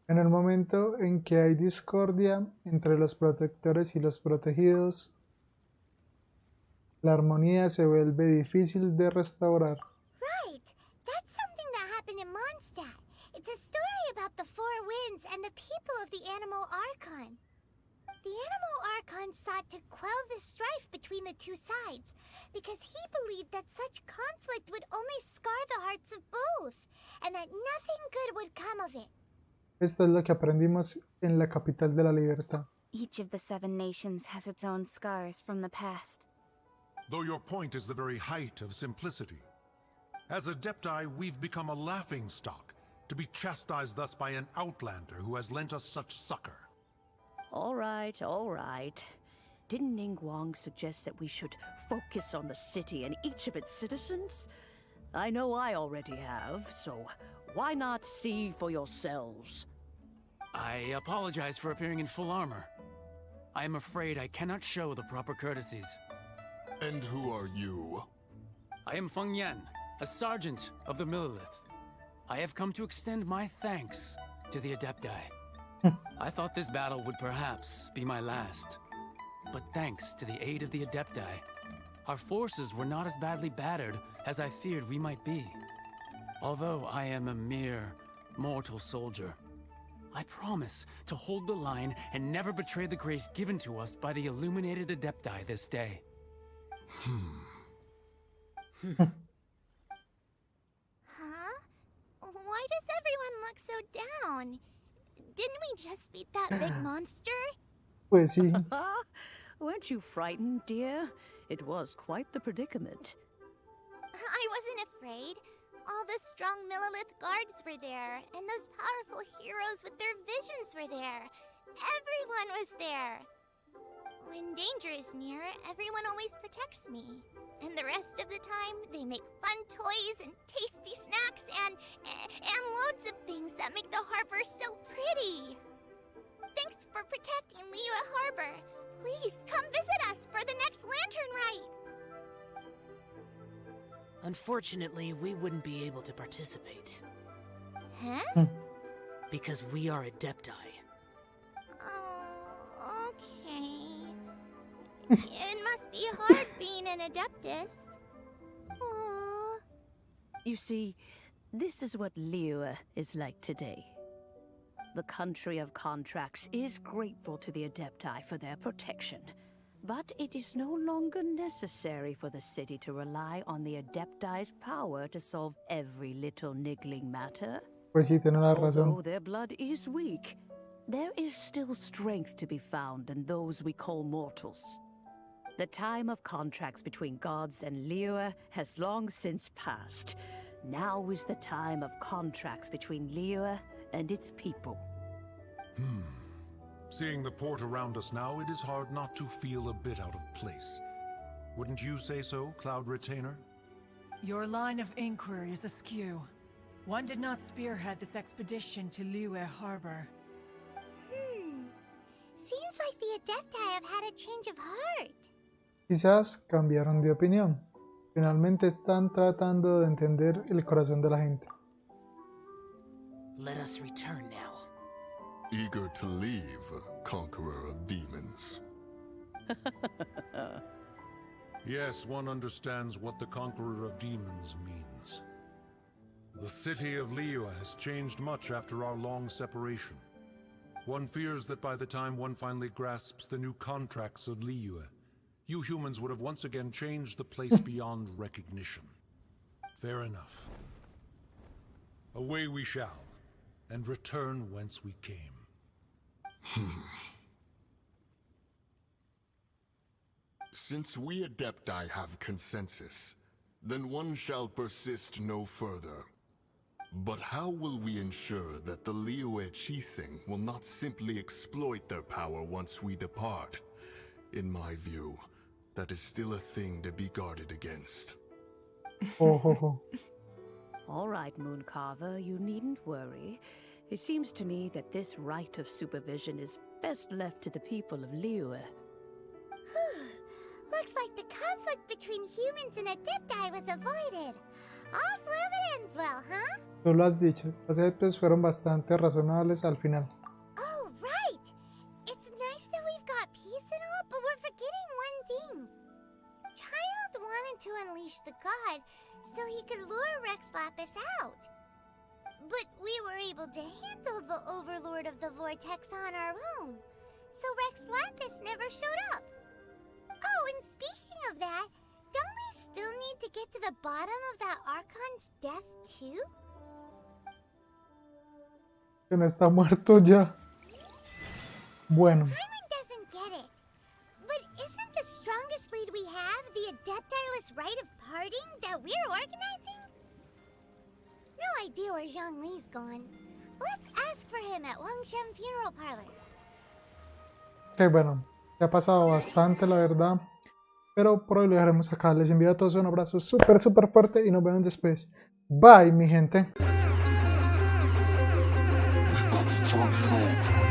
En el momento en que hay discordia entre los protectores y los protegidos, la armonía se vuelve difícil de restaurar. Right! That's something that happened in Mondstadt. It's a story about the Four Winds and the people of the Animal Archon. The Animal Archon sought to quell the strife between the two sides, because he believed that such conflict would only scar the hearts of both, and that nothing good would come of it. Esto es lo que aprendimos en la capital de la libertad. Each of the 7 nations has its own scars from the past. Though your point is the very height of simplicity. As Adepti, we've become a laughingstock, to be chastised thus by an outlander who has lent us such succor. All right, all right. Didn't Ningguang suggest that we should focus on the city and each of its citizens? I know I already have, so why not see for yourselves? I apologize for appearing in full armor. I am afraid I cannot show the proper courtesies. And who are you? I am Feng Yan, a sergeant of the Millilith. I have come to extend my thanks to the Adepti. I thought this battle would perhaps be my last. But thanks to the aid of the Adepti, our forces were not as badly battered as I feared we might be. Although I am a mere mortal soldier, I promise to hold the line and never betray the grace given to us by the illuminated Adepti this day. Huh? Why does everyone look so down? Didn't we just beat that big monster? Pues sí. Weren't you frightened, dear? It was quite the predicament. I wasn't afraid. All the strong Millilith guards were there, and those powerful heroes with their visions were there. Everyone was there. When danger is near, everyone always protects me. And the rest of the time, they make fun toys and tasty snacks and loads of things that make the harbor so pretty. Thanks for protecting Liyue Harbor. Please come visit us for the next lantern rite. Unfortunately, we wouldn't be able to participate. Huh? Because we are Adepti. Oh, okay. It must be hard being an Adeptus. Aww. You see, this is what Liyue is like today. The country of contracts is grateful to the Adepti for their protection, but it is no longer necessary for the city to rely on the Adepti's power to solve every little niggling matter. Pues sí, tiene la razón. Although their blood is weak, there is still strength to be found in those we call mortals. The time of contracts between gods and Liyue has long since passed. Now is the time of contracts between Liyue and its people. Seeing the port around us now, it is hard not to feel a bit out of place. Wouldn't you say so, Cloud Retainer? Your line of inquiry is askew. One did not spearhead this expedition to Liyue Harbor. Seems like the Adepti have had a change of heart. Quizás cambiaron de opinión. Finalmente están tratando de entender el corazón de la gente. Let us return now. Eager to leave, conqueror of demons. Yes, one understands what the Conqueror of Demons means. The city of Liyue has changed much after our long separation. One fears that by the time one finally grasps the new contracts of Liyue, you humans would have once again changed the place beyond recognition. Fair enough. Away we shall, and return whence we came. Since we Adepti have consensus, then one shall persist no further. But how will we ensure that the Liyue Chising will not simply exploit their power once we depart? In my view, that is still a thing to be guarded against. All right, Mooncarver, you needn't worry. It seems to me that this right of supervision is best left to the people of Liyue. Looks like the conflict between humans and Adepti was avoided. All's well that ends well, huh? Tú lo has dicho, los adeptos fueron bastante razonables al final. Oh, right! It's nice that we've got peace and all, but we're forgetting one thing. Child wanted to unleash the god so he could lure Rex Lapis out. But we were able to handle the Overlord of the Vortex on our own, so Rex Lapis never showed up. Oh, and speaking of that, don't we still need to get to the bottom of that Archon's death too? Que no está muerto ya. Bueno. Hyman doesn't get it. But isn't the strongest lead we have the Adeptiless rite of parting that we're organizing? No idea where Zhongli's gone. Let's ask for him at Wangshen Funeral Parlor. Ok, bueno. Se ha pasado bastante, la verdad. Pero por hoy lo dejaremos acá. Les envío a todos un abrazo súper fuerte y nos vemos después. Bye, mi gente. Tartaglia.